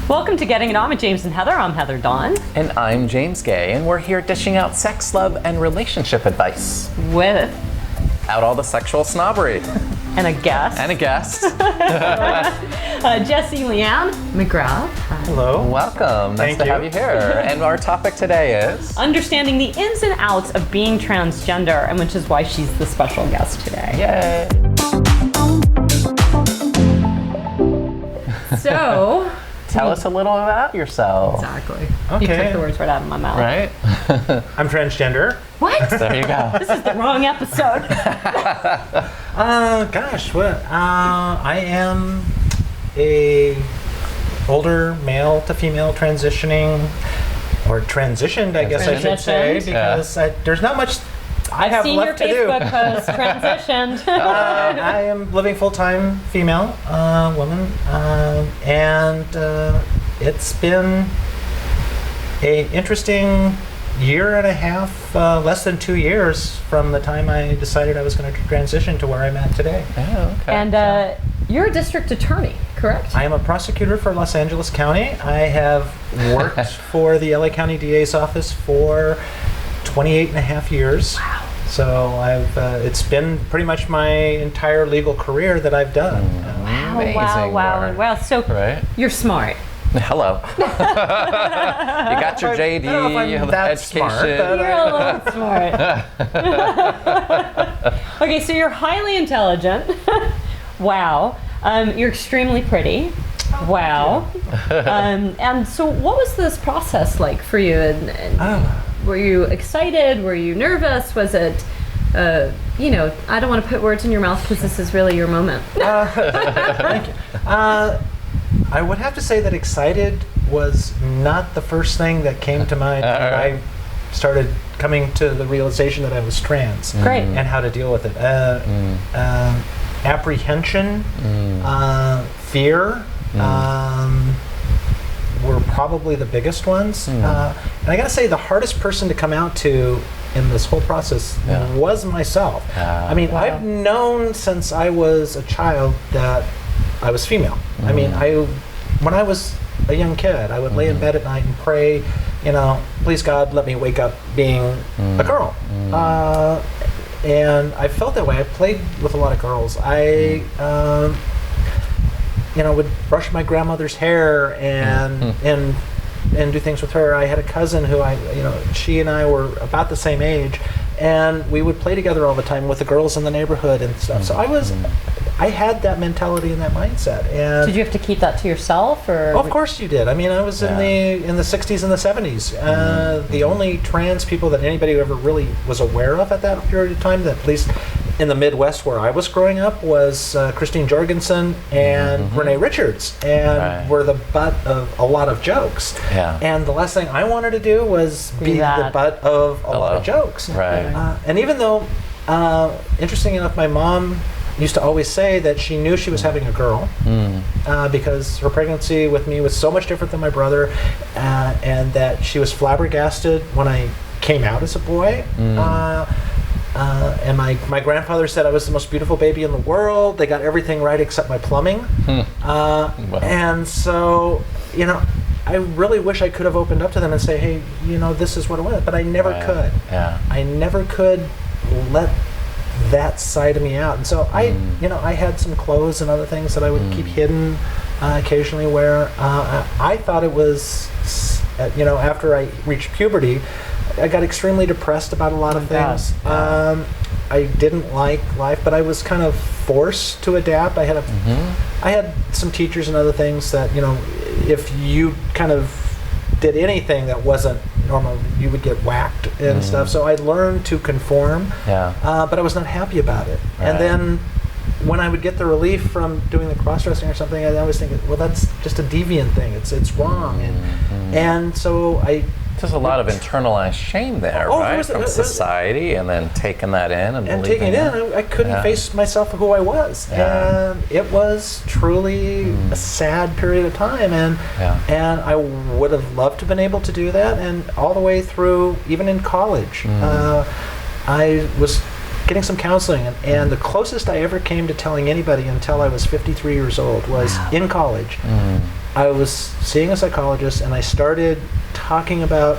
Welcome to Getting It On with James and Heather. I'm Heather Dawn. And I'm James Guay, and we're here dishing out sex, love, and relationship advice. With Out all the sexual snobbery. and a guest. Jessie Leanne McGrath. Hello. Welcome. Nice to have you here. And our topic today is Understanding the ins and outs of being transgender, and which is why she's the special guest today. Yay. So, Tell us a little about yourself. exactly. Okay. You took the words right out of my mouth. Right? I'm transgender. What? There you go. This is the wrong episode. I am a older male to female transitioning, or transitioned, I guess I should say, Transitioned. because there's not much I have Seen your left to do. Facebook post, transitioned. I am living full-time female woman, and it's been an interesting year and a half, less than 2 years from the time I decided I was going to transition to where I'm at today. Oh, okay. And you're a district attorney, correct? I am a prosecutor for Los Angeles County. I have worked for the LA County DA's office for 28 and a half years. Wow. So it's been pretty much my entire legal career that I've done. Amazing work. Wow. So Right? You're smart. Hello. You got your JD, I don't know if I'm you have that education. smart, but You're a little smart. Okay, so you're highly intelligent. Wow. You're extremely pretty. Wow. And so what was this process like for you? And were you excited? Were you nervous? Was it, I don't want to put words in your mouth because this is really your moment. Thank you. I would have to say that excited was not the first thing that came to mind when I started coming to the realization that I was trans. Great. And how to deal with it. Apprehension, fear, were probably the biggest ones. And I gotta say, the hardest person to come out to in this whole process was myself. I mean, Wow. I've known since I was a child that I was female. I mean, when I was a young kid, I would lay in bed at night and pray, please God, let me wake up being a girl. And I felt that way. I played with a lot of girls. I would brush my grandmother's hair and do things with her. I had a cousin who she and I were about the same age, and we would play together all the time with the girls in the neighborhood and stuff. So I had that mentality and that mindset. And Did you have to keep that to yourself, or? of course you did. I mean, I was in the 60s and the 70s. The only trans people that anybody ever really was aware of at that period of time, that at least in the Midwest where I was growing up, was Christine Jorgensen and Renee Richards, and were the butt of a lot of jokes. Yeah. And the last thing I wanted to do was be the butt of a lot of jokes. Right. And even though, interesting enough, my mom used to always say that she knew she was having a girl because her pregnancy with me was so much different than my brother, and that she was flabbergasted when I came out as a boy. And my grandfather said I was the most beautiful baby in the world. They got everything right except my plumbing. And so, I really wish I could have opened up to them and say, hey, this is what it was. But I never could. Yeah. I never could let that side of me out. And so I had some clothes and other things that I would keep hidden occasionally, where I thought it was, after I reached puberty, I got extremely depressed about a lot of things. I didn't like life, but I was kind of forced to adapt. I had some teachers and other things that, if you kind of did anything that wasn't normal, you would get whacked and stuff. So I learned to conform, but I was not happy about it. Right. And then when I would get the relief from doing the cross-dressing or something, I always think, well, that's just a deviant thing. It's wrong. And so I... There's a lot of internalized shame there, right? From society, and then taking that in and taking it in. I couldn't face myself for who I was. And it was truly a sad period of time. And I would have loved to have been able to do that. And all the way through, even in college, I was getting some counseling. And the closest I ever came to telling anybody until I was 53 years old was in college. I was seeing a psychologist, and I started talking about,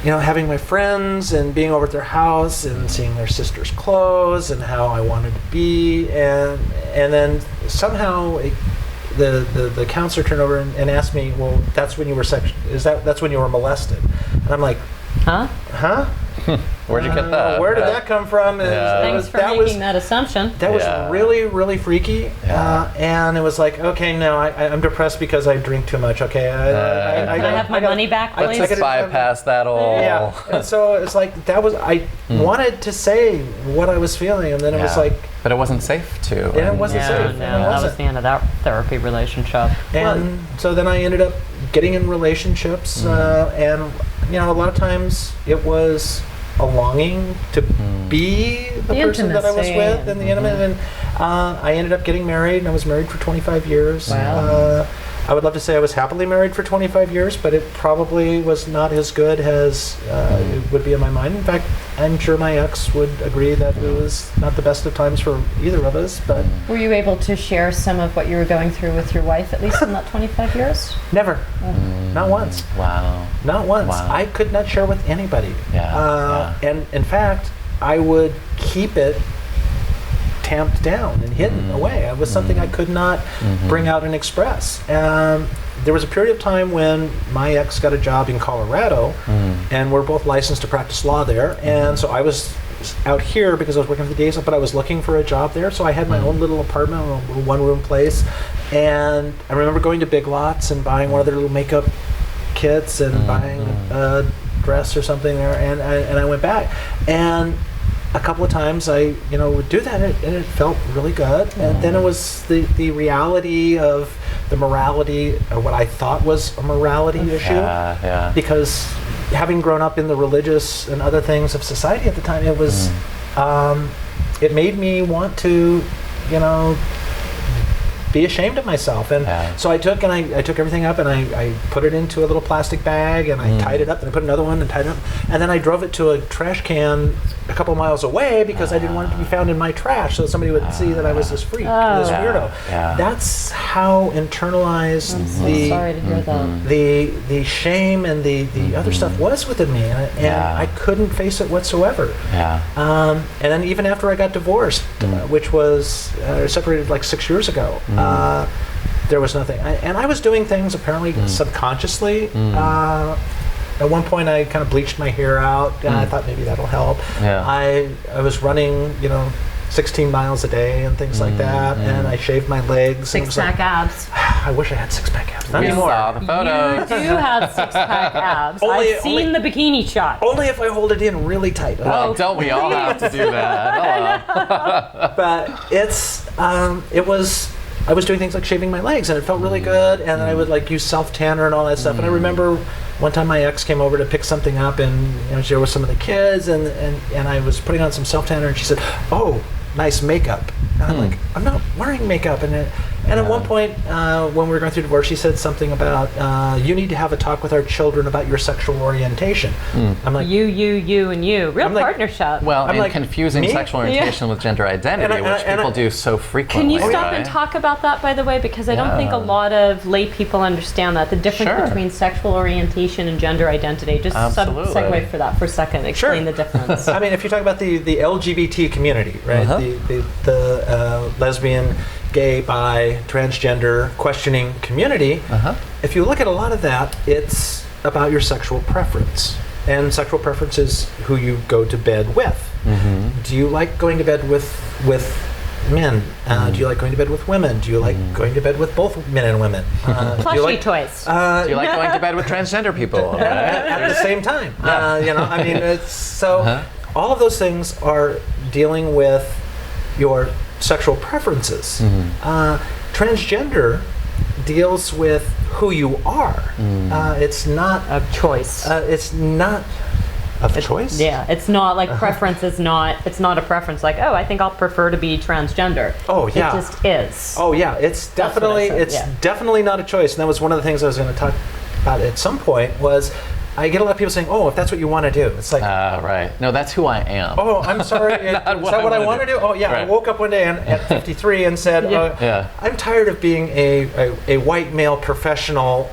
having my friends and being over at their house and seeing their sister's clothes and how I wanted to be, and then somehow the counselor turned over and asked me, well, that's when you were that's when you were molested? And I'm like, huh? Where'd you get that? Where did that come from? Thanks for making that assumption. That was really, really freaky. And it was like, okay, no, I'm depressed because I drink too much. Okay, can I have my money back, please? Let's bypass that all. Yeah. And so it's like, I wanted to say what I was feeling, and then it was like. But it wasn't safe to. And it wasn't safe. No, that was the end of that therapy relationship. And so then I ended up getting in relationships, and a lot of times it was a longing to be the person that I was with and the intimate. And I ended up getting married, and I was married for 25 years. Wow. I would love to say I was happily married for 25 years, but it probably was not as good as it would be in my mind. In fact, I'm sure my ex would agree that it was not the best of times for either of us. But were you able to share some of what you were going through with your wife, at least in that 25 years? Never. Not once. Wow. Not once. Wow. I could not share with anybody. And in fact, I would keep it tamped down and hidden away. It was something I could not bring out and express. There was a period of time when my ex got a job in Colorado, and we're both licensed to practice law there. And so I was out here because I was working for the DA, but I was looking for a job there. So I had my own little apartment, a little one-room place. And I remember going to Big Lots and buying one of their little makeup kits and buying a dress or something there. And I went back. And a couple of times I, would do that, and it felt really good. And then it was the reality of the morality, or what I thought was a morality issue. Because having grown up in the religious and other things of society at the time, it was, it made me want to, be ashamed of myself. And so I took everything up, and I put it into a little plastic bag, and I tied it up, and I put another one and tied it up, and then I drove it to a trash can a couple miles away because I didn't want it to be found in my trash, so somebody would see that I was this freak, this weirdo. That's how internalized sorry to hear that. the shame and the other stuff was within me, and I couldn't face it whatsoever. And then even after I got divorced, which was separated like 6 years ago, there was nothing. And I was doing things apparently subconsciously. At one point, I kind of bleached my hair out, and I thought maybe that'll help. I was running, 16 miles a day and things like that, and I shaved my legs. Six-pack abs. I wish I had six-pack abs. Not anymore. Saw the photos. You do have six-pack abs. I've seen the bikini shot. Only if I hold it in really tight. Well, don't we all have to do that? Hello. But I was doing things like shaving my legs, and it felt really good, and then I would use self-tanner and all that stuff. And I remember one time my ex came over to pick something up, and she was with some of the kids, and I was putting on some self-tanner, and she said, "Oh, nice makeup." And I'm like, "I'm not wearing makeup." And at one point, when we were going through divorce, she said something about, "You need to have a talk with our children about your sexual orientation." I'm like, you, and you. Real partnership. Well, I'm like, confusing me? sexual orientation with gender identity, which people do so frequently. Can you stop and talk about that, by the way? Because I don't think a lot of lay people understand that. The difference between sexual orientation and gender identity. Just segue for that for a second. Explain the difference. I mean, if you talk about the LGBT community, right? The lesbian, gay, bi, transgender questioning community, if you look at a lot of that, it's about your sexual preference. And sexual preference is who you go to bed with. Do you like going to bed with men? Do you like going to bed with women? Do you like going to bed with both men and women? Plushie toys. Do you like going to bed with transgender people? At the same time. I mean, it's so all of those things are dealing with your sexual preferences. Transgender deals with who you are. It's not a choice. It's not a choice. Yeah, it's not like preference is not. It's not a preference. Like, oh, I think I'll prefer to be transgender. Oh yeah, it just is. Oh yeah, it's definitely definitely not a choice. And that was one of the things I was going to talk about at some point. Was I get a lot of people saying, "Oh, if that's what you want to do," it's like, right. No, that's who I am. "Oh, I'm sorry. Is that what I want to do?" Oh, yeah. Right. I woke up one day at 53 and said, "I'm tired of being a white male professional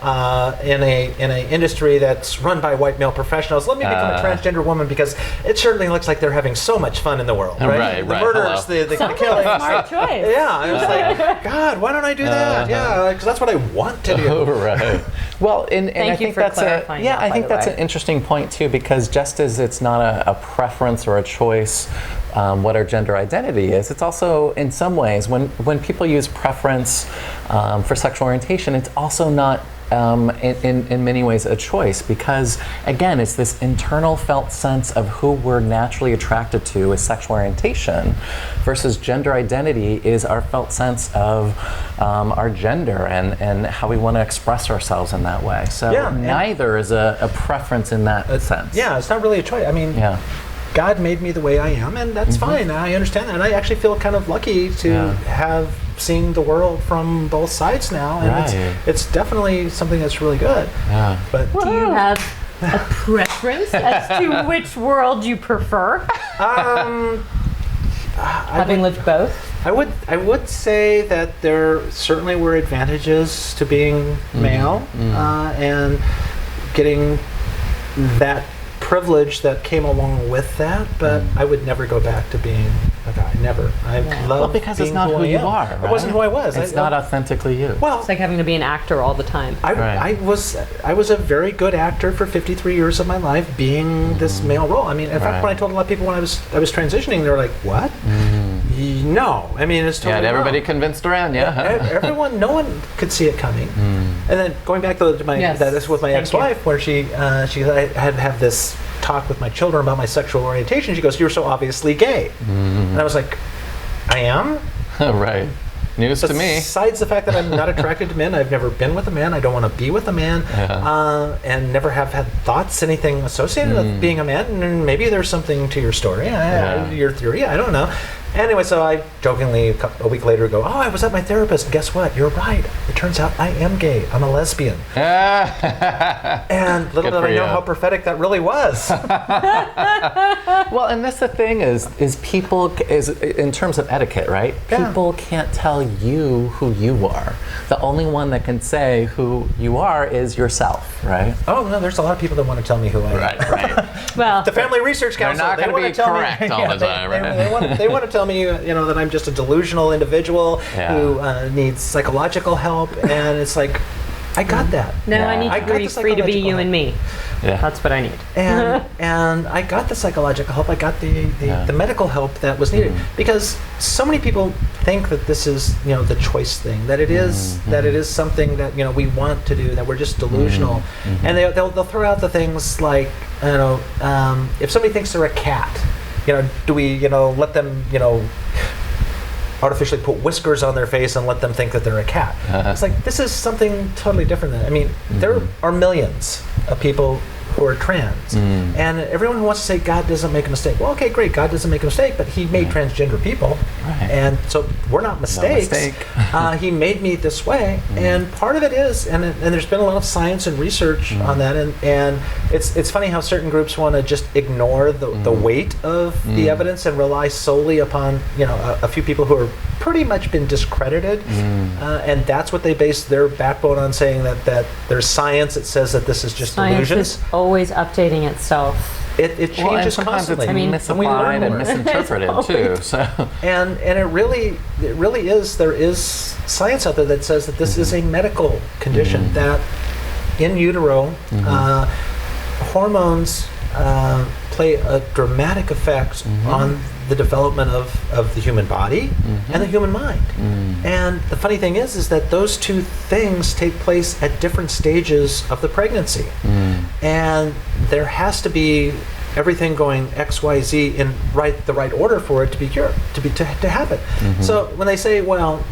in a industry that's run by white male professionals. Let me become a transgender woman because it certainly looks like they're having so much fun in the world, right? The murders, the killings." Smart choice. Yeah, I was like, God, why don't I do that? Yeah, because that's what I want to do. Right. Well, and I think that's I think that's an interesting point too, because just as it's not a preference or a choice, what our gender identity is, it's also in some ways when people use preference for sexual orientation, it's also not in many ways a choice, because again, it's this internal felt sense of who we're naturally attracted to as sexual orientation, versus gender identity is our felt sense of our gender and how we want to express ourselves in that way. So neither is a preference in that sense. Yeah, it's not really a choice. I mean, God made me the way I am, and that's fine. I understand that, and I actually feel kind of lucky to have seen the world from both sides now, and it's definitely something that's really good. Yeah. But do you have a preference as to which world you prefer? Having lived both? I would say that there certainly were advantages to being male, and getting that privilege that came along with that, but I would never go back to being a guy. Never. I love because being it's not who you are. Right? It wasn't who I was. It's not authentically you. Well, it's like having to be an actor all the time. I was a very good actor for 53 years of my life, being this male role. I mean, in fact, when I told a lot of people when I was transitioning, they were like, "What?" No, I mean, it's totally everybody wrong. Convinced around, everyone, no one could see it coming. And then going back to my with my ex-wife, where she had this talk with my children about my sexual orientation. She goes, "You're so obviously gay," and I was like, "I am." Right. News to me. Besides the fact that I'm not attracted to men, I've never been with a man. I don't want to be with a man, and never have had thoughts, anything associated with being a man. And maybe there's something to your story, your theory. I don't know. Anyway, so I jokingly a week later go, "Oh, I was at my therapist, and guess what? You're right. It turns out I am gay. I'm a lesbian." And little did I know how prophetic that really was. Well, and that's the thing is people in terms of etiquette, right? Yeah. People can't tell you who you are. The only one that can say who you are is yourself, right? Oh no, there's a lot of people that want to tell me who I am. Right. Well, the Family Research Council. They're not going to be correct all the time, right? They want to tell me, that I'm just a delusional individual who needs psychological help, and it's like, I got that. No, I need to be free to be you and me. Yeah. That's what I need. And I got the psychological help. I got the medical help that was needed, because so many people think that this is the choice thing, that it is something that we want to do, that we're just delusional, and they'll throw out the things like if somebody thinks they're a cat, do we let them artificially put whiskers on their face and let them think that they're a cat? It's like, this is something totally different. There are millions of people who are trans, and everyone who wants to say God doesn't make a mistake. Well, okay, great, God doesn't make a mistake, but He made transgender people, and so we're not mistakes. No mistake. He made me this way, and part of it is, and there's been a lot of science and research on that, and it's funny how certain groups want to just ignore the weight of the evidence and rely solely upon a few people who are pretty much been discredited, and that's what they base their backbone on, saying that there's science that says that this is just delusions. Always updating itself. It changes constantly. It's misapplied and misinterpreted too. So and it really is. There is science out there that says that this is a medical condition, that in utero hormones play a dramatic effect on the development of the human body and the human mind. And the funny thing is that those two things take place at different stages of the pregnancy. And there has to be everything going X, Y, Z in the right order for it to be cured, to happen. So when they say, well,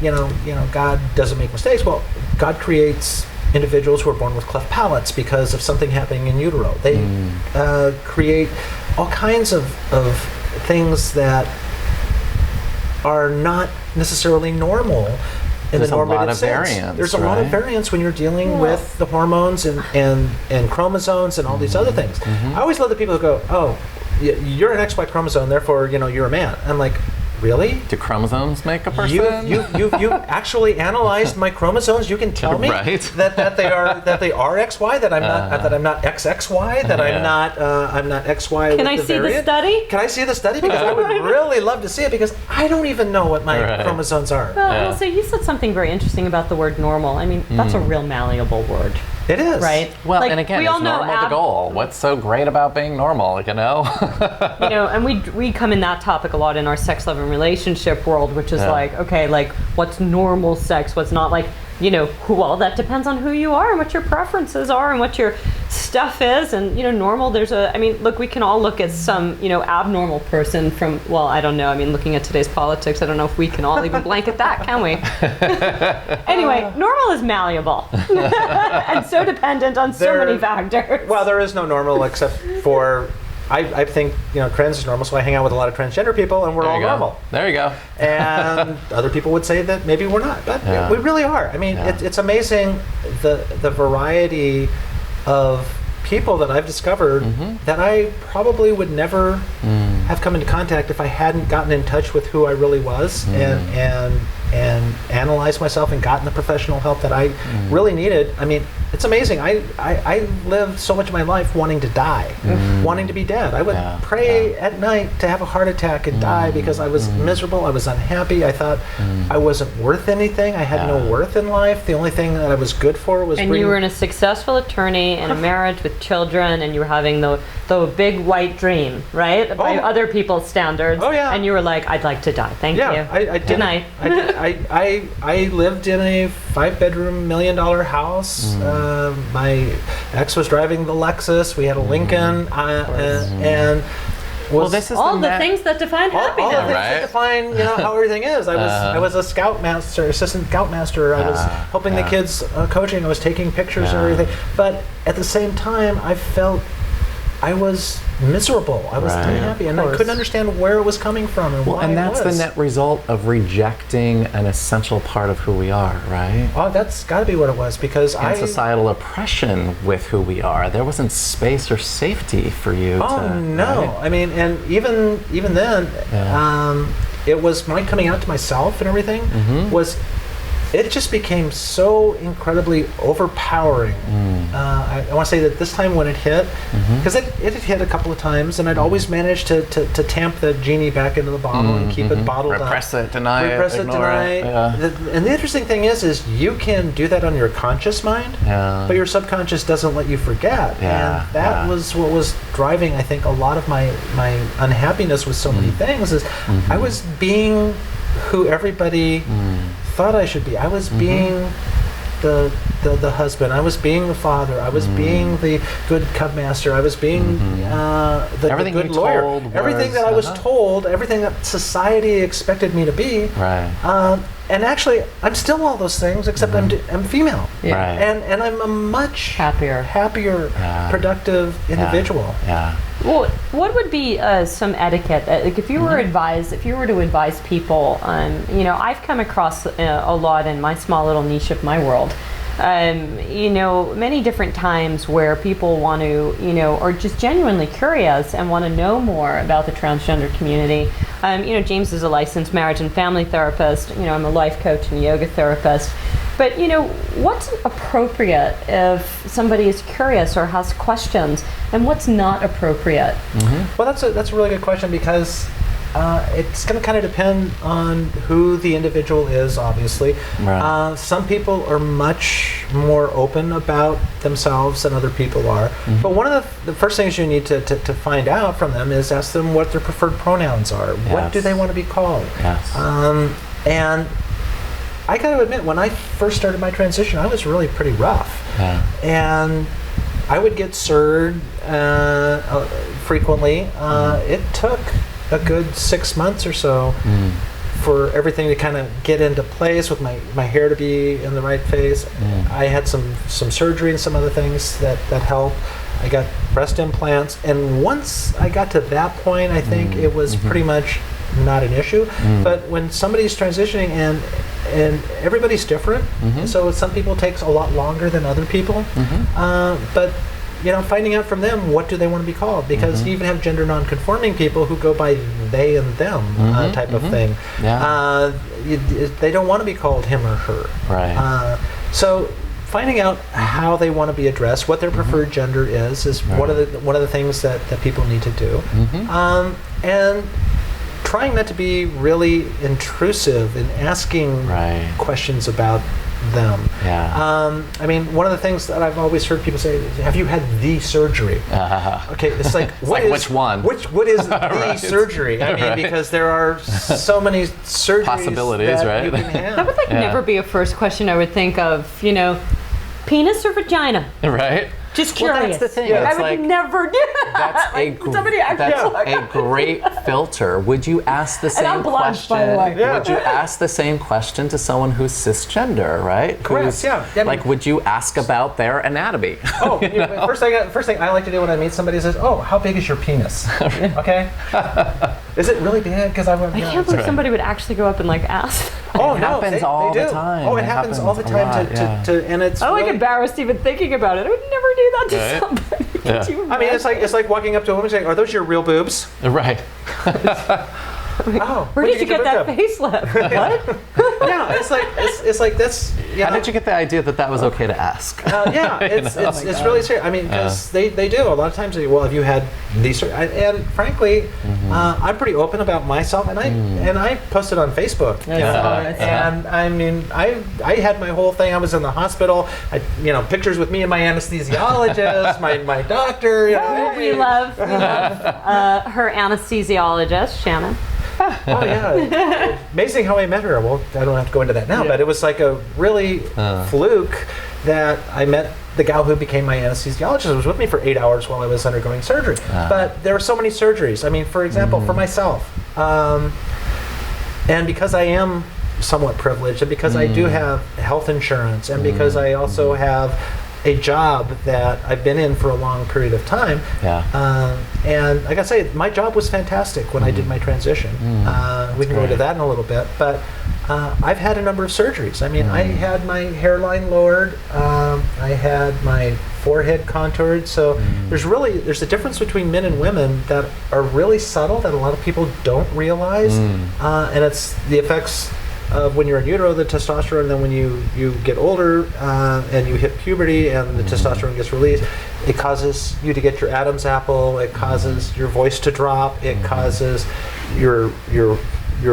God doesn't make mistakes, well, God creates individuals who are born with cleft palates because of something happening in utero. They create all kinds of things that are not necessarily normal in There's the normative a lot of sense. variance. There's a lot of variance when you're dealing with the hormones and chromosomes and all these other things. I always love the people who go, "Oh, you're an XY chromosome, therefore you're a man." I'm like, really? Do chromosomes make a person? You actually analyzed my chromosomes. You can tell me Right. that they are XY. That I'm not XXY. That I'm not XY. Can I see the study? Can I see the study? Because I would really love to see it, because I don't even know what my Right. chromosomes are. Well, so you said something very interesting about the word normal. I mean, that's a real malleable word, It is. right? Well, Like, and again, we is all know normal the goal? What's so great about being normal, you know? and we come in that topic a lot in our sex, love, and relationship world, which is like, okay, like what's normal sex, what's not, like, well, that depends on who you are and what your preferences are and what your stuff is. And, normal, look, we can all look at some, abnormal person from, well, I don't know. I mean, looking at today's politics, I don't know if we can all even blanket that, can we? Anyway, normal is malleable and so dependent on so many factors. Well, there is no normal except for, I think, trans is normal, so I hang out with a lot of transgender people, and we're all normal. There you go. And other people would say that maybe we're not, but we really are. I mean, it's amazing the variety of people that I've discovered that I probably would never have come into contact if I hadn't gotten in touch with who I really was and analyzed myself and gotten the professional help that I really needed. I mean, it's amazing. I lived so much of my life wanting to die, wanting to be dead. I would pray at night to have a heart attack and die because I was miserable. I was unhappy. I thought I wasn't worth anything. I had no worth in life. The only thing that I was good for was you were in a successful attorney in a marriage with children, and you were having the big white dream, right? By other people's standards. Oh, yeah. And you were like, I'd like to die. Thank you. I did. Good night. I lived in a 5-bedroom, $1 million house. My ex was driving the Lexus. We had a Lincoln, and this is all the things that define happiness. All the things that define, how everything is. I was a scoutmaster, assistant scoutmaster. I was helping the kids coaching. I was taking pictures and everything. But at the same time, I felt I was miserable. I was unhappy, and I couldn't understand where it was coming from and why. And that's it was. the net result of rejecting an essential part of who we are, right? Oh, that's got to be what it was, because and societal oppression with who we are. There wasn't space or safety for you. Oh no! Right? I mean, and even then, it was my coming out to myself and everything was. It just became so incredibly overpowering. I want to say that this time when it hit, because it had hit a couple of times, and I'd always managed to tamp the genie back into the bottle and keep it bottled Repress up. it, deny Repress it, deny it. And the interesting thing is you can do that on your conscious mind, but your subconscious doesn't let you forget. And that was what was driving, I think, a lot of my unhappiness with so many things, is I was being who everybody thought I should be. I was being the husband. I was being the father. I was being the good cub master. I was being the good lawyer. Everything that I was told, everything that society expected me to be. Right. And actually, I'm still all those things, except I'm female. Yeah. Right. And I'm a much happier, productive individual. Yeah. Well, what would be some etiquette? Like if you were to advise people, I've come across a lot in my small little niche of my world. Many different times where people want to, are just genuinely curious and want to know more about the transgender community. James is a licensed marriage and family therapist. I'm a life coach and yoga therapist. But, what's appropriate if somebody is curious or has questions, and what's not appropriate? Well, that's a really good question, because it's going to kind of depend on who the individual is, obviously. Right. Some people are much more open about themselves than other people are. But one of the first things you need to find out from them is ask them what their preferred pronouns are. Yes. What do they want to be called? Yes. And I got to admit, when I first started my transition, I was really pretty rough. Yeah. And I would get SIR'd frequently. It took a good 6 months or so for everything to kind of get into place, with my hair to be in the right phase. I had some surgery and some other things that helped. I got breast implants, and once I got to that point, I think it was pretty much not an issue. But when somebody's transitioning and everybody's different, so some people takes a lot longer than other people. But finding out from them what do they want to be called, because you even have gender non-conforming people who go by they and them type of thing. They don't want to be called him or her. Right. So finding out how they want to be addressed, what their preferred gender is one of the things that people need to do, and trying not to be really intrusive in asking questions about them. I mean, one of the things that I've always heard people say is, have you had the surgery? Okay, it's like, which one? What is the surgery? I mean, because there are so many surgeries possibilities, that you can have. That would never be a first question I would think of, penis or vagina? Right. Just curious. Well, that's the thing. I would never do that. That's a great filter. Would you ask the same I'm blunt, question? by the way. Would you ask the same question to someone who's cisgender, right? Correct. Like, would you ask about their anatomy? First thing I like to do when I meet somebody is, how big is your penis? Okay. Is it really big? Because I can't believe somebody would actually go up and ask. It happens all the time. Oh, it happens all the time. And it's. I'm embarrassed even thinking about it. I would never do that to somebody. Could you I mean, it's like walking up to a woman saying, "Are those your real boobs?" Right. Where did you get that facelift? What? Yeah, it's like that's. How did you get the idea that was okay to ask? It's really serious. I mean, because they do a lot of times. Have you had these? And frankly, I'm pretty open about myself, and I posted on Facebook. And I mean, I had my whole thing. I was in the hospital. Pictures with me and my anesthesiologist, my doctor. We love her anesthesiologist, Shannon. Oh yeah, amazing how I met her. Well, I don't have to go into that now, but it was like a really fluke that I met the gal who became my anesthesiologist. Who was with me for 8 hours while I was undergoing surgery. But there were so many surgeries. I mean, for example, for myself, and because I am somewhat privileged, and because I do have health insurance, and because I also have a job that I've been in for a long period of time. And like I say, my job was fantastic when I did my transition. We can go into that in a little bit, but I've had a number of surgeries. I mean, I had my hairline lowered. I had my forehead contoured. So there's a difference between men and women that are really subtle that a lot of people don't realize, and it's the effects of when you're in utero, the testosterone, and then when you get older and you hit puberty and the testosterone gets released, it causes you to get your Adam's apple, it causes your voice to drop, it causes your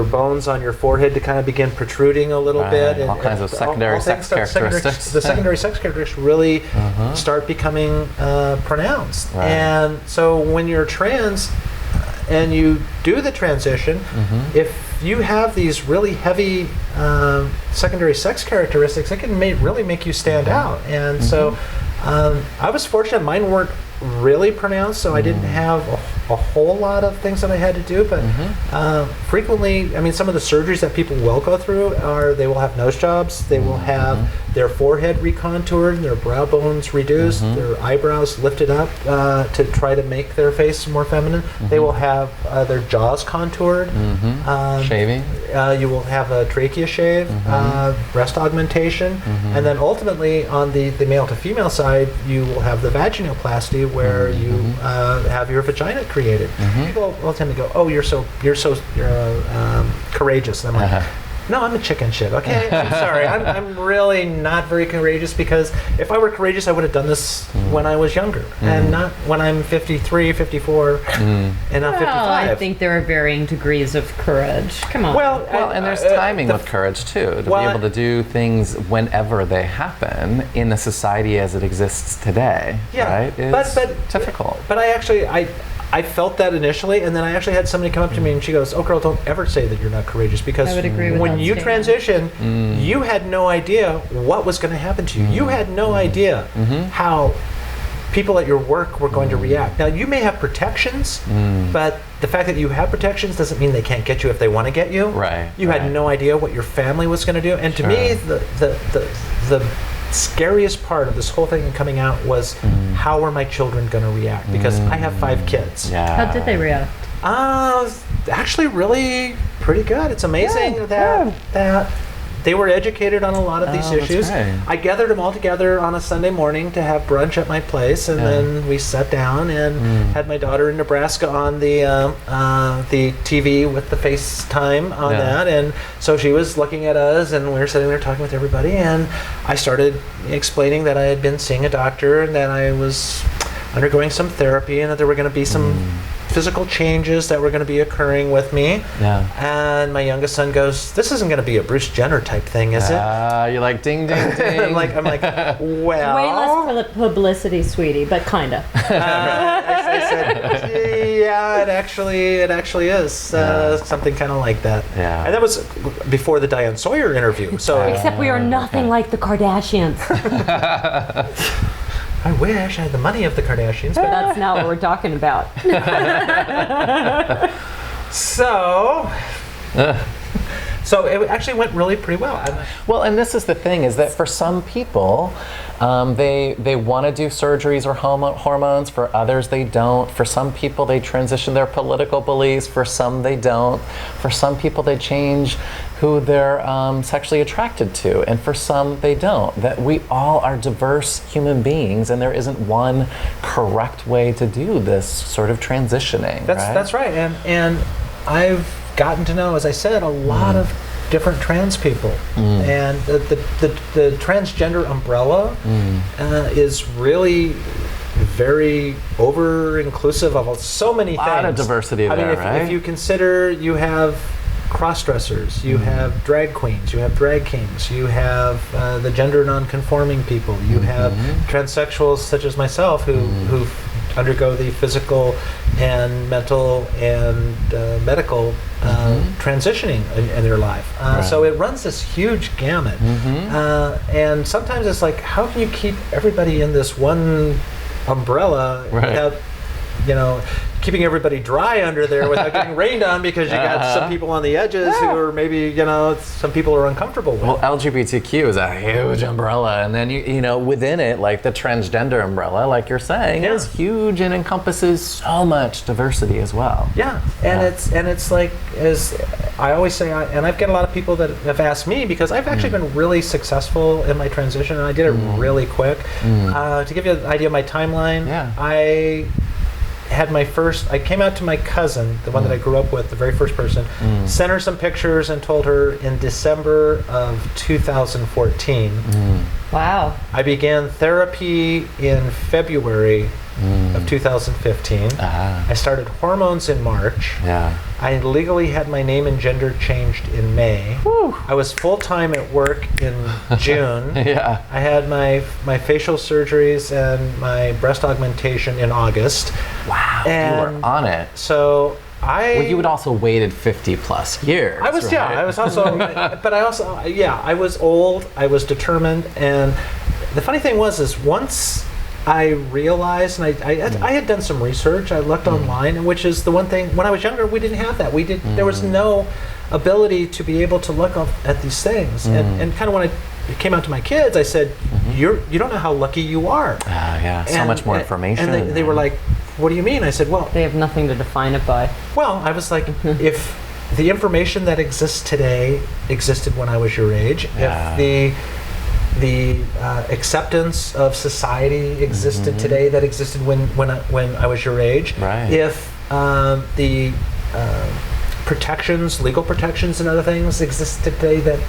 bones on your forehead to kind of begin protruding a little bit. And all kinds of secondary sex characteristics. The secondary sex characteristics really start becoming pronounced. And so when you're trans and you do the transition, if you have these really heavy secondary sex characteristics, it can really make you stand out. And so I was fortunate. Mine weren't really pronounced, so I didn't have a whole lot of things that I had to do, but frequently, I mean, some of the surgeries that people will go through are they will have nose jobs, they will have their forehead recontoured, their brow bones reduced, their eyebrows lifted up to try to make their face more feminine. They will have their jaws contoured. Shaving. You will have a trachea shave, breast augmentation, and then ultimately on the male to female side, you will have the vaginoplasty where you have your vagina created. People will tend to go, "Oh, you're so courageous." And I'm like, no, I'm a chicken shit. Okay, I'm sorry. I'm really not very courageous, because if I were courageous, I would have done this when I was younger, and not when I'm 53, 54, and not 55. I think there are varying degrees of courage. Come on. Well, and there's timing with courage too, to be able to do things whenever they happen in the society as it exists today. Right? It's difficult. But I felt that initially, and then I actually had somebody come up to me and she goes, "Oh, girl, don't ever say that you're not courageous, because I would agree with when that you statement. transition, you had no idea what was going to happen to you. You had no idea how people at your work were going to react. Now, you may have protections, but the fact that you have protections doesn't mean they can't get you if they want to get you. You had no idea what your family was going to do. And to me, the scariest part of this whole thing coming out was how are my children going to react, because I have 5 kids. How did they react? Actually, really pretty good. It's amazing that they were educated on a lot of these issues. Right. I gathered them all together on a Sunday morning to have brunch at my place, and then we sat down and had my daughter in Nebraska on the TV with the FaceTime on that, and so she was looking at us, and we were sitting there talking with everybody, and I started explaining that I had been seeing a doctor and that I was undergoing some therapy and that there were going to be some physical changes that were going to be occurring with me. Yeah. And my youngest son goes, "This isn't going to be a Bruce Jenner type thing, is it?" You're like, ding, ding, ding. I'm like, well. Way less publicity, sweetie, but kinda. I said, yeah, it actually is something kind of like that. Yeah. And that was before the Diane Sawyer interview. So Except we are nothing like the Kardashians. I wish I had the money of the Kardashians, but That's not what we're talking about. so it actually went really pretty well. Well, and this is the thing, is that for some people, they want to do surgeries or hormones. For others, they don't. For some people, they transition their political beliefs. For some, they don't. For some people, they change who they're sexually attracted to. And for some, they don't. That we all are diverse human beings, and there isn't one correct way to do this sort of transitioning. That's right. And I've gotten to know, as I said, a lot of different trans people, and the transgender umbrella is really very over-inclusive of so many things. A lot of diversity there, right? If you consider, you have cross-dressers, you have drag queens, you have drag kings, you have the gender non-conforming people, you have transsexuals such as myself who undergo the physical and mental and medical transitioning in their life. So it runs this huge gamut. And sometimes it's like, how can you keep everybody in this one umbrella without, keeping everybody dry under there without getting rained on, because you got some people on the edges who are maybe, some people are uncomfortable with. Well, LGBTQ is a huge umbrella, and then you know within it, like the transgender umbrella, like you're saying, is huge and encompasses so much diversity as well. Yeah, and it's like, as I always say, and I've got a lot of people that have asked me, because I've actually been really successful in my transition, and I did it really quick. To give you an idea of my timeline, I came out to my cousin, the one that I grew up with, the very first person, sent her some pictures and told her in December of 2014. Wow. I began therapy in February of 2015. I started hormones in March. I legally had my name and gender changed in May. I was full-time at work in June. I had my facial surgeries and my breast augmentation in August. Wow, and you were on it. So you had also waited 50 plus years. I was, right? I was also, but I also, I was old, I was determined, and the funny thing was once I realized, and I had done some research, I looked online, and which is the one thing, when I was younger, we didn't have that. There was no ability to be able to look at these things. And kind of when I came out to my kids, I said, you don't know how lucky you are. So much more information. And they were like, what do you mean? I said, well, they have nothing to define it by. Well, I was like, if the information that exists today existed when I was your age, if the acceptance of society existed today that existed when I was your age, if the protections, legal protections and other things exist today that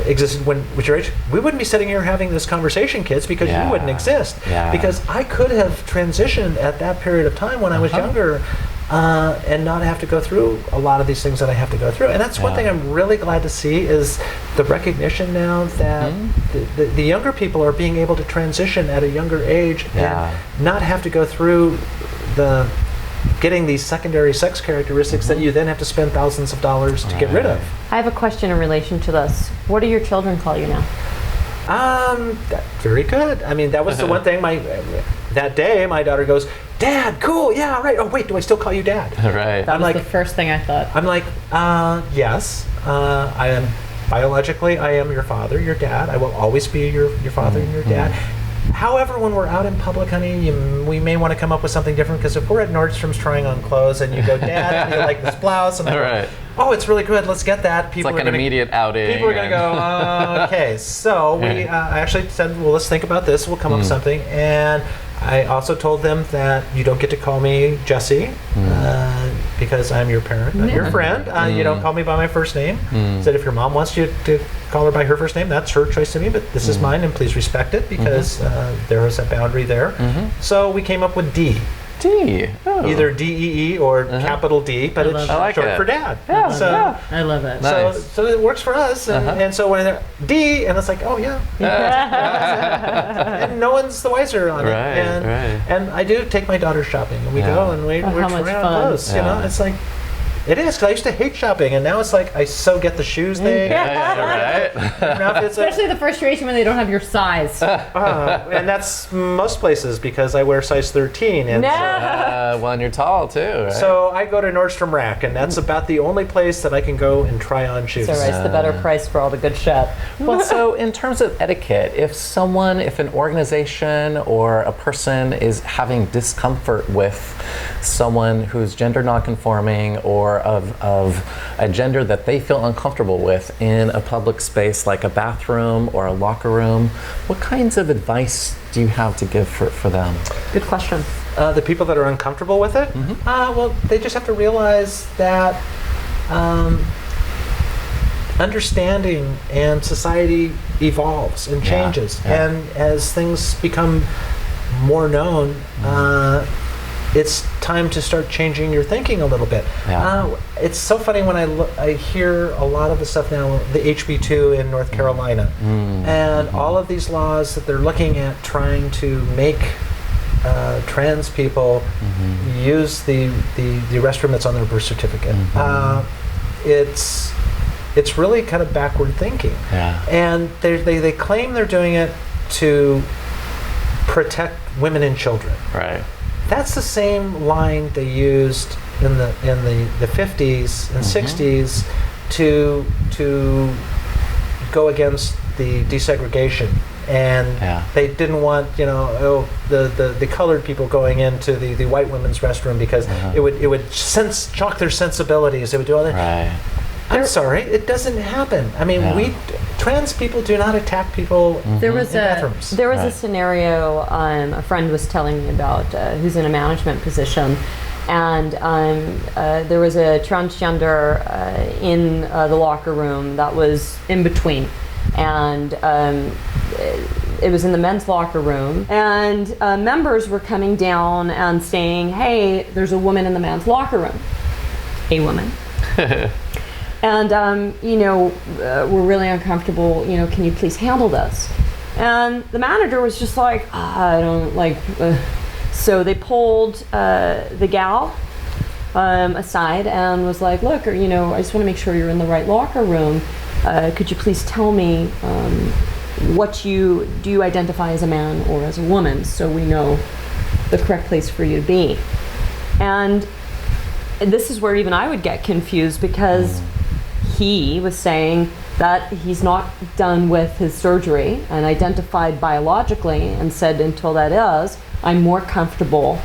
existed when was your age, we wouldn't be sitting here having this conversation, kids, because you wouldn't exist. Because I could have transitioned at that period of time when I was younger, and not have to go through a lot of these things that I have to go through. And that's one thing I'm really glad to see, is the recognition now that the younger people are being able to transition at a younger age and not have to go through getting these secondary sex characteristics that you then have to spend thousands of dollars to get rid of. I have a question in relation to this. What do your children call you now? Very good. I mean, that was the one thing. That day, my daughter goes, "Dad, cool, yeah, right. Oh, wait, do I still call you Dad?" Right. That was the first thing I thought. I'm like, yes. I am biologically. I am your father, your dad. I will always be your father and your dad. However, when we're out in public, honey, we may want to come up with something different, because if we're at Nordstrom's trying on clothes and you go, Dad, do you like this blouse? And I go, Right. oh, it's really good. Let's get that. It's like an immediate outing. People are going to go, okay. So I actually said, well, let's think about this. We'll come up with something. And I also told them that you don't get to call me Jessie because I'm your parent, not your friend. You don't call me by my first name. Said if your mom wants you to call her by her first name, that's her choice to me, but this is mine, and please respect it, because there is a boundary there. So we came up with D. D. Oh. Either D-E-E or capital D, but it's like short it. for Dad. Yeah, So, I love it. Nice. so it works for us. And so when they're D, and it's like, oh yeah. And no one's the wiser on it. Right, And I do take my daughter shopping, and we go and we're how much trying on fun. clothes. You know, it's like, it is, because I used to hate shopping, and now it's like I so get the shoes thing. Right. Now it's like, Especially the frustration when they don't have your size. and that's most places, because I wear size 13. And Well, and you're tall too, right? so I go to Nordstrom Rack, and that's about the only place that I can go and try on shoes. So it's the better price for all the good shit. Well, so in terms of etiquette, if an organization or a person is having discomfort with someone who's gender nonconforming or of a gender that they feel uncomfortable with in a public space like a bathroom or a locker room, what kinds of advice do you have to give for them? Good question. The people that are uncomfortable with it, well, they just have to realize that understanding and society evolves and changes. And as things become more known, it's time to start changing your thinking a little bit. It's so funny when I hear a lot of the stuff now, the HB2 in North Carolina, and all of these laws that they're looking at trying to make trans people use the restroom that's on their birth certificate. It's really kind of backward thinking. And they claim they're doing it to protect women and children. Right. That's the same line they used in the 50s and 60s to go against the desegregation, and they didn't want the colored people going into the white women's restroom because it would shock their sensibilities. They would do all that. Right. I'm sorry, it doesn't happen. I mean, trans people do not attack people There was in bathrooms. a scenario a friend was telling me about who's in a management position, and there was a transgender in the locker room that was in between, and it was in the men's locker room, and members were coming down and saying, hey, there's a woman in the men's locker room. A woman. And, we're really uncomfortable, can you please handle this? And the manager was just like, I don't like, so they pulled the gal aside and was like, look, I just want to make sure you're in the right locker room. Could you please tell me do you identify as a man or as a woman, so we know the correct place for you to be? And this is where even I would get confused, because he was saying that he's not done with his surgery and identified biologically, and said until that is, I'm more comfortable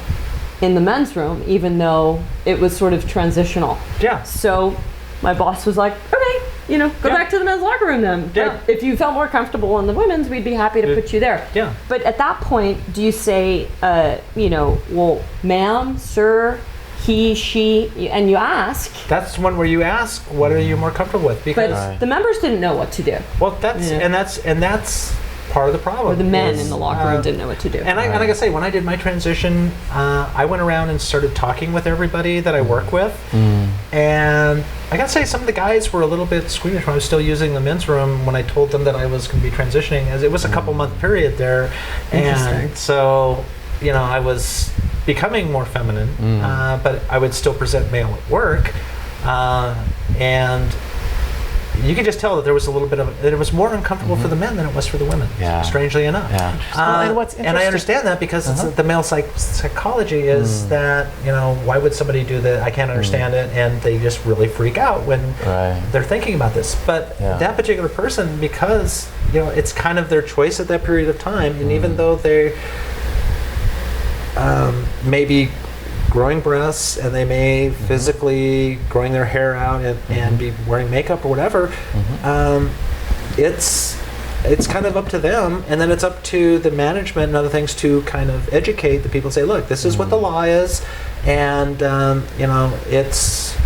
in the men's room, even though it was sort of transitional. Yeah. So my boss was like, okay, go back to the men's locker room then. Yeah. But if you felt more comfortable in the women's, we'd be happy to put you there. Yeah. But at that point, do you say, well, ma'am, sir, he, she, and you ask? That's one where you ask, what are you more comfortable with? Because But the members didn't know what to do. well, that's part of the problem. Or the men in the locker room didn't know what to do. And I gotta say, when I did my transition, I went around and started talking with everybody that I work with, and I gotta say, some of the guys were a little bit squeamish when I was still using the men's room when I told them that I was going to be transitioning, as it was a couple month period there, and so I was becoming more feminine, but I would still present male at work, and you could just tell that there was a little bit of that it was more uncomfortable for the men than it was for the women. Yeah. Strangely enough. Yeah. And I understand that because it's the male psychology is that why would somebody do that? I can't understand it, and they just really freak out when they're thinking about this. But that particular person, because it's kind of their choice at that period of time, and even though they may be growing breasts and they may physically growing their hair out and be wearing makeup or whatever, it's kind of up to them, and then it's up to the management and other things to kind of educate the people and say, look, this is what the law is, and it's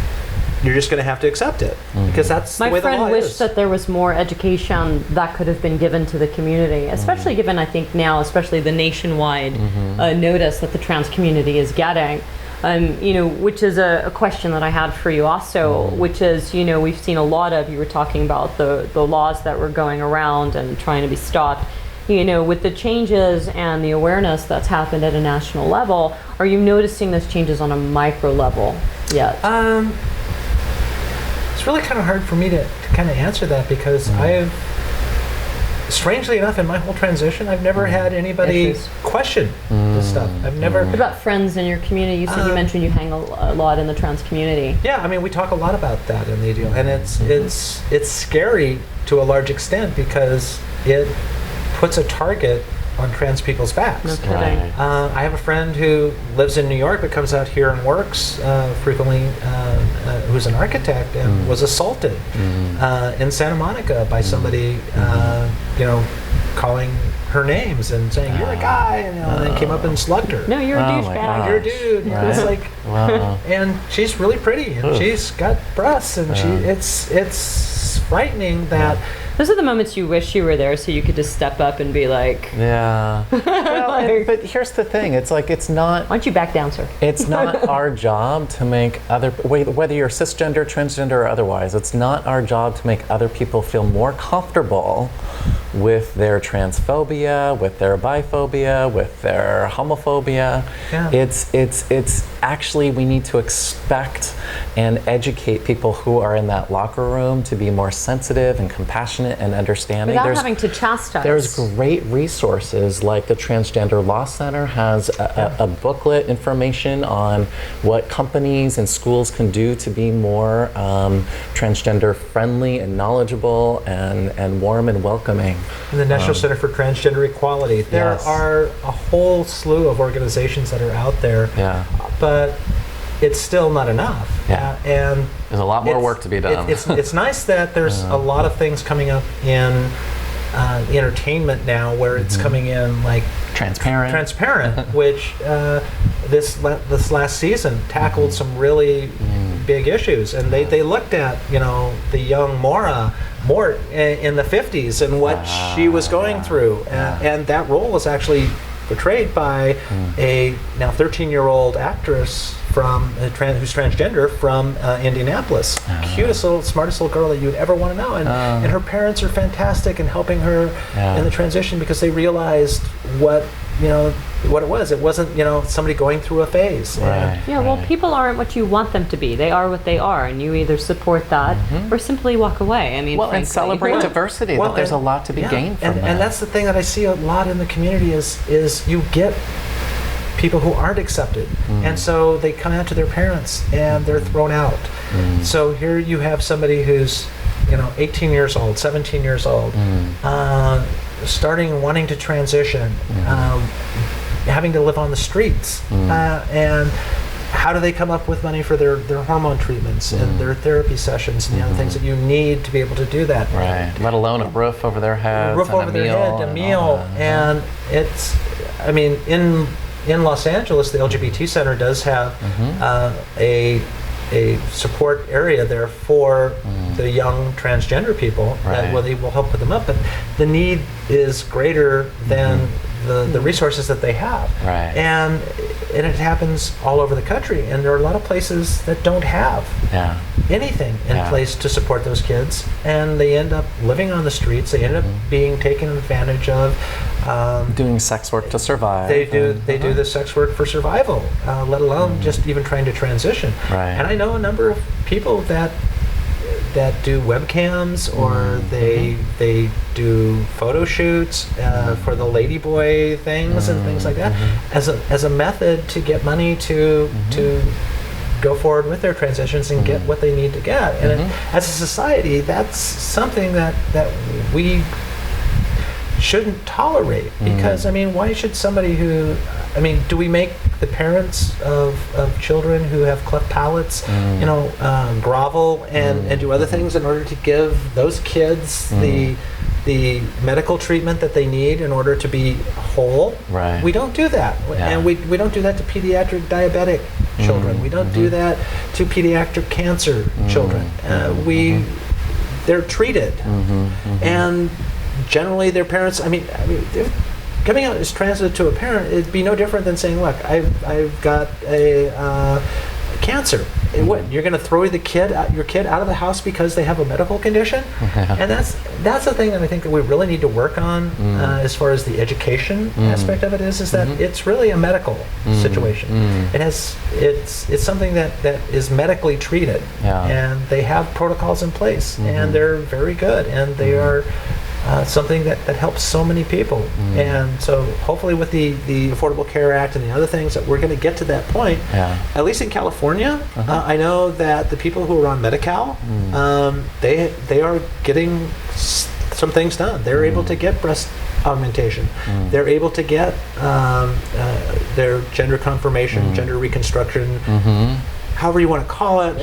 you're just going to have to accept it because that's the way the law is. My friend wished that there was more education that could have been given to the community, especially given, I think now, especially the nationwide notice that the trans community is getting. Which is a question that I had for you also, which is, we've seen a lot of, you were talking about the laws that were going around and trying to be stopped. With the changes and the awareness that's happened at a national level, are you noticing those changes on a micro level yet? It's really kind of hard for me to kind of answer that because strangely enough, in my whole transition, I've never had anybody question this stuff. I've never. What about friends in your community? You said you mentioned you hang a lot in the trans community. Yeah, I mean, we talk a lot about that in the deal, and it's scary to a large extent because it puts a target on trans people's backs. No kidding. I have a friend who lives in New York but comes out here and works frequently, who's an architect and was assaulted in Santa Monica by somebody, calling her names and saying, you're a guy, and then came up and slugged her. No, you're a douchebag. You're a dude. It's like, and she's really pretty and she's got breasts and it's frightening that. Those are the moments you wish you were there so you could just step up and be like... Yeah. But here's the thing. It's like, it's not... Why don't you back down, sir? It's not our job to make whether you're cisgender, transgender, or otherwise, it's not our job to make other people feel more comfortable with their transphobia, with their biphobia, with their homophobia. Yeah. It's actually, we need to expect and educate people who are in that locker room to be more sensitive and compassionate and understanding. Without having to chastise. There's great resources like the Transgender Law Center has a booklet information on what companies and schools can do to be more transgender friendly and knowledgeable and warm and welcoming. And the National Center for Transgender Equality. There are a whole slew of organizations that are out there, but it's still not enough. Yeah. And there's a lot more work to be done. It's nice that there's a lot of things coming up in entertainment now where it's coming in like transparent, which this last season tackled some really big issues, and they looked at the young Mort in the 50s and what she was going through, and that role was actually portrayed by a now 13-year-old actress who's transgender from Indianapolis. Cutest little, smartest little girl that you would ever want to know, and her parents are fantastic in helping her in the transition because they realized what it was. It wasn't somebody going through a phase. Well, people aren't what you want them to be. They are what they are, and you either support that or simply walk away. I mean, and celebrate diversity. That there's a lot to be gained from that. And that's the thing that I see a lot in the community is you get people who aren't accepted, and so they come out to their parents and they're thrown out. So here you have somebody who's 18 years old, 17 years old, wanting to transition, having to live on the streets, and how do they come up with money for their hormone treatments and their therapy sessions and the other things that you need to be able to do that? Let alone a roof over their heads, a meal, and it's, I mean, in Los Angeles, the LGBT Center does have a support area there for the young transgender people where they will help put them up, but the need is greater than the resources that they have, and it happens all over the country, and there are a lot of places that don't have anything in place to support those kids, and they end up living on the streets. They end up being taken advantage of, doing sex work to survive. They do the sex work for survival, let alone just even trying to transition. And I know a number of people that that do webcams, or they do photo shoots for the ladyboy things and things like that, as a method to get money to go forward with their transitions and get what they need to get. And as a society, that's something that we shouldn't tolerate, because I mean, why should somebody who, I mean, do we make the parents of children who have cleft palates, grovel and do other things in order to give those kids the medical treatment that they need in order to be whole? Right. We don't do that. Yeah. And we don't do that to pediatric diabetic children. We don't do that to pediatric cancer children. They're treated. And generally their parents, I mean, coming out as transitive to a parent, it'd be no different than saying, look, I've got a cancer. What, you're going to throw your kid out of the house because they have a medical condition? And that's the thing that I think that we really need to work on as far as the education aspect of it is that it's really a medical situation. It's something that is medically treated, and they have protocols in place, and they're very good, and they are something that helps so many people. And so hopefully with the Affordable Care Act and the other things, that we're going to get to that point. At least in California, I know that the people who are on Medi-Cal, they are getting some things done. They're able to get breast augmentation. They're able to get their gender confirmation, gender reconstruction, however you want to call it.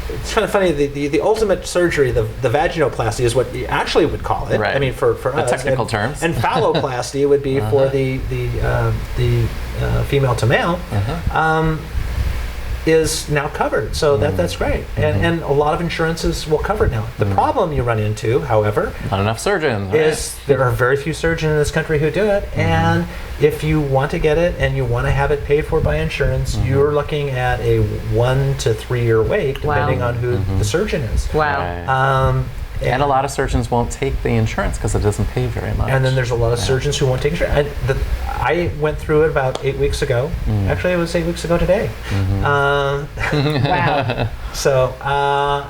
It's kind of funny, the ultimate surgery, the vaginoplasty is what you actually would call it. I mean, for the us. technical terms. And phalloplasty would be for the female to male, is now covered. So that's great. And a lot of insurances will cover it now. The problem you run into, however, not enough surgeons, is there are very few surgeons in this country who do it. And if you want to get it and you want to have it paid for by insurance, you're looking at a 1 to 3 year wait, depending on who the surgeon is. And a lot of surgeons won't take the insurance because it doesn't pay very much. And then there's a lot of surgeons who won't take insurance. I went through it about 8 weeks ago. Actually, it was 8 weeks ago today. Wow. So,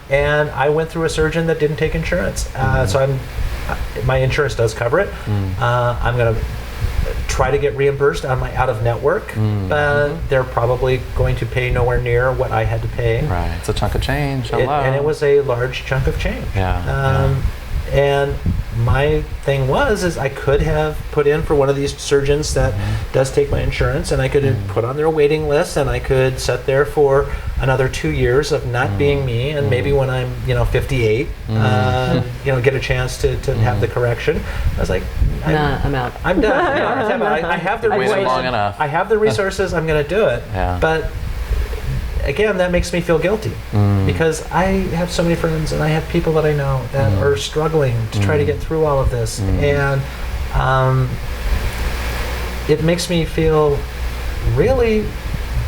and I went through a surgeon that didn't take insurance. So my insurance does cover it. I'm going to try to get reimbursed on my out-of-network, but they're probably going to pay nowhere near what I had to pay. Right, it's a chunk of change. And it was a large chunk of change. And my thing is I could have put in for one of these surgeons that does take my insurance, and I could have put on their waiting list, and I could sit there for another 2 years of not being me, and maybe when I'm 58, get a chance to have the correction. I was like, I'm out. I'm done. I have the resources. Long enough. I have the resources. I'm going to do it. But again, that makes me feel guilty because I have so many friends and I have people that I know that are struggling to try to get through all of this, and it makes me feel really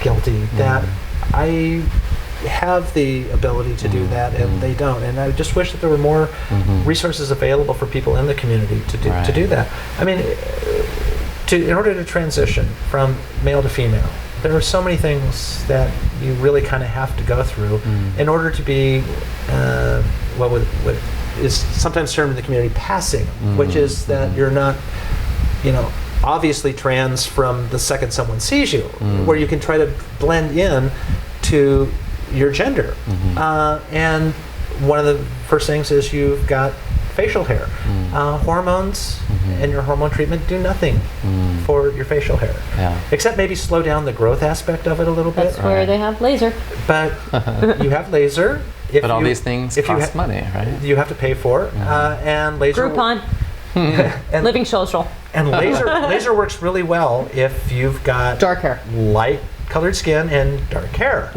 guilty that I have the ability to do that and they don't. And I just wish that there were more resources available for people in the community to do that. I mean, in order to transition from male to female, there are so many things that you really kind of have to go through in order to be what is sometimes termed in the community passing, which is that you're not, obviously trans from the second someone sees you, where you can try to blend in to your gender. And one of the first things is you've got facial hair. Hormones and your hormone treatment do nothing for your facial hair, except maybe slow down the growth aspect of it a little bit. That's where they have laser. But you have laser. But all these things cost money, right? You have to pay for it. And laser. Groupon. And Living Social. And laser works really well if you've got dark hair, light colored skin, and dark hair.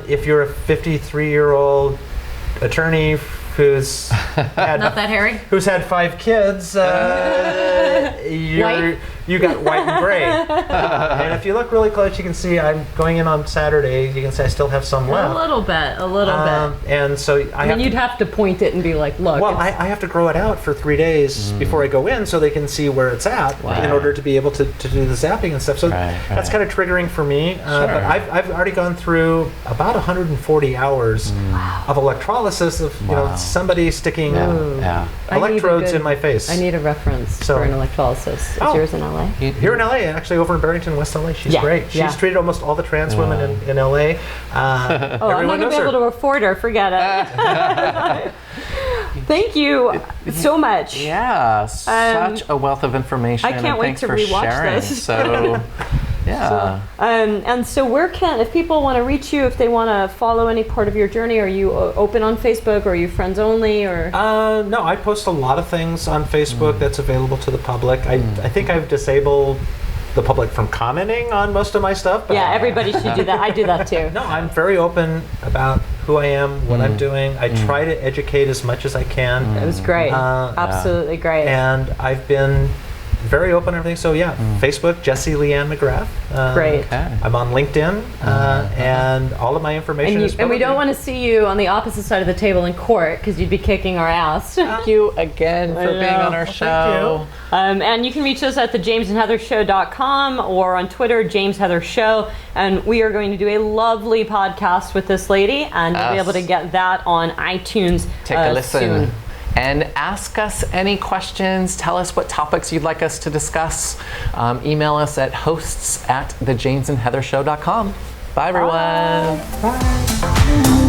If you're a 53-year-old attorney who's had not that hairy, who's had 5 kids, you got white and gray. And if you look really close, you can see I'm going in on Saturday. You can see I still have some left. A little bit. And so You'd have to point it and be like, look. Well, I have to grow it out for 3 days before I go in so they can see where it's at in order to be able to do the zapping and stuff. So that's kind of triggering for me. But I've already gone through about 140 hours of electrolysis of somebody sticking electrodes in my face. I need a reference for an electrolysis. Is yours in LA? Here in LA, actually over in Barrington, West LA. She's great. She's treated almost all the trans women in LA. I'm not going to be able to afford her. Forget it. Thank you so much. Yeah, such a wealth of information. I can't wait to rewatch this. So, yeah. And so if people want to reach you, if they want to follow any part of your journey, are you open on Facebook, or are you friends only, or? No, I post a lot of things on Facebook that's available to the public. I think I've disabled the public from commenting on most of my stuff. But yeah, everybody should do that. I do that too. No, I'm very open about who I am, what I'm doing. I try to educate as much as I can. It was great. Absolutely great. And I've been very open and everything. So Facebook, Jessie Leanne McGrath. Great. I'm on LinkedIn, and all of my information is public. And we don't want to see you on the opposite side of the table in court, because you'd be kicking our ass. Thank you again for being on our show. And you can reach us at thejamesandheathershow.com or on Twitter, James Heather Show. And we are going to do a lovely podcast with this lady, and you'll be able to get that on iTunes. Take a listen. Soon. And ask us any questions. Tell us what topics you'd like us to discuss. Email us at hosts@thejamesandheathershow.com. Bye, everyone. Bye.